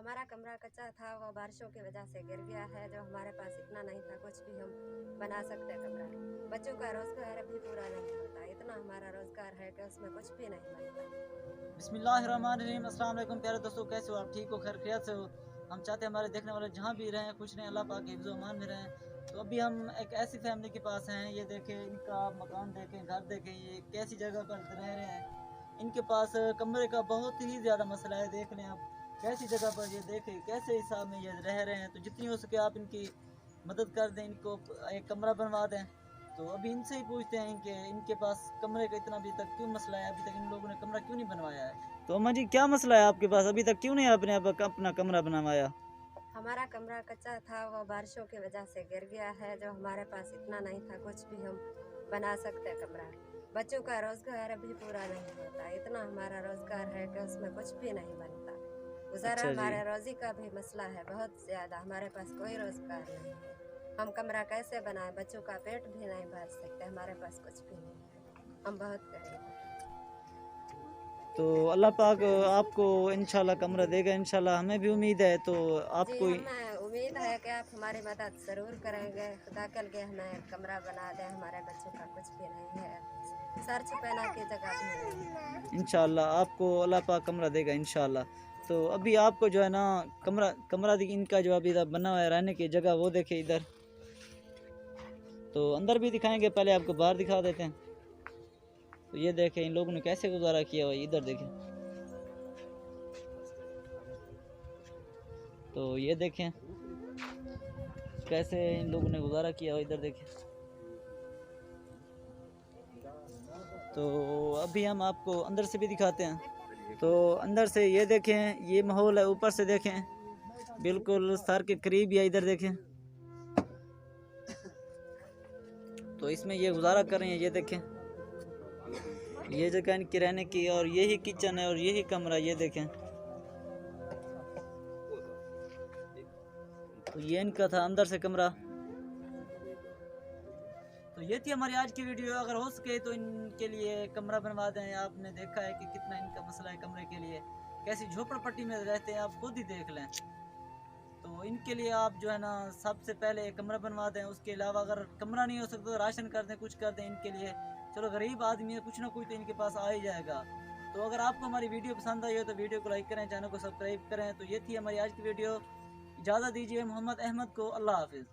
हमारा कमरा कच्चा था, वो बारिशों की वजह से गिर गया है। जो हमारे पास इतना नहीं था कुछ भी हम बना सकते कमरा। बच्चों का रोजगार अभी पूरा नहीं होता, इतना हमारा रोजगार है कि उसमें कुछ भी नहीं बनता। बिस्मिल्लाहिर्रहमानिर्रहीम। अस्सलाम वालेकुम प्यारे दोस्तों, कैसे हो आप? ठीक हो? खैर खैरियत से हो? हम चाहते हैं हमारे देखने वाले जहाँ भी रहें खुश रहें, अल्लाह पाक के हिफ्ज़ व अमान में रहें। तो अभी हम एक ऐसी फैमिली के पास हैं, ये देखें इनका मकान, देखें घर, देखें ये कैसी जगह पर रह रहे हैं। इनके पास कमरे का बहुत ही ज़्यादा मसला है। देख लें आप कैसी जगह पर, ये देखें कैसे हिसाब में ये रह रहे हैं। तो जितनी हो सके आप इनकी मदद कर दें, इनको एक कमरा बनवा दें। तो अभी इनसे ही पूछते हैं कि इनके पास कमरे का इतना अभी तक क्यों मसला है, अभी तक इन लोगों ने कमरा क्यों नहीं बनवाया है। तो अम्मा जी, क्या मसला है आपके पास, अभी तक क्यों नहीं आपने अब अपना कमरा बनवाया? हमारा कमरा कच्चा था, वो बारिशों की वजह से गिर गया है। जो हमारे पास इतना नहीं था कुछ भी हम बना सकते कमरा। बच्चों का रोजगार अभी पूरा नहीं होता, इतना हमारा रोजगार है कि उसमें कुछ भी नहीं बनता। गुजारा अच्छा जी। हमारे रोजी का भी मसला है बहुत ज़्यादा, हमारे पास कोई रोजगार नहीं है। हम कमरा कैसे बनाए, बच्चों का पेट भी नहीं भर सकते, हमारे पास कुछ भी नहीं है, हम बहुत गरीब हैं। तो अल्लाह पाक आपको इंशाल्लाह कमरा देगा, इंशाल्लाह हमें भी उम्मीद है। तो जी, आपको हमें उम्मीद है कि आप हमारी मदद ज़रूर करेंगे। खुदा कर के हमें एक कमरा बना दें, हमारे बच्चों का कुछ भी नहीं है, सर छुपाना की जगह भी नहीं है। इंशाल्लाह आपको अल्लाह पाक कमरा देगा इंशाल्लाह। तो अभी आपको जो है ना कमरा कमरा इनका जो अभी इधर बना हुआ है रहने की जगह, वो देखे इधर। तो अंदर भी दिखाएंगे, पहले आपको बाहर दिखा देते हैं। तो ये देखें इन लोगों ने कैसे गुजारा किया हुआ है, इधर देखें। तो ये देखें कैसे इन लोगों ने गुजारा किया हुआ, इधर देखें। तो अभी हम आपको अंदर से भी दिखाते हैं। तो अंदर से ये देखें, ये माहौल है। ऊपर से देखें बिल्कुल सर के करीब ही है, इधर देखें। तो इसमें ये गुजारा कर रहे हैं, ये देखें ये जगह इनकी रहने की, और यही किचन है और यही कमरा, ये देखें। तो ये इनका था अंदर से कमरा। तो ये थी हमारी आज की वीडियो। अगर हो सके तो इनके लिए कमरा बनवा दें। आपने देखा है कि कितना इनका मसला है कमरे के लिए, कैसी झोपड़पट्टी में रहते हैं, आप खुद ही देख लें। तो इनके लिए आप जो है ना सबसे पहले कमरा बनवा दें। उसके अलावा अगर कमरा नहीं हो सकता तो राशन कर दें, कुछ कर दें इनके लिए। चलो गरीब आदमी है, कुछ ना कुछ तो इनके पास आ ही जाएगा। तो अगर आपको हमारी वीडियो पसंद आई हो तो वीडियो को लाइक करें, चैनल को सब्सक्राइब करें। तो ये थी हमारी आज की वीडियो। इजाज़त दीजिए मोहम्मद अहमद को। अल्लाह हाफिज़।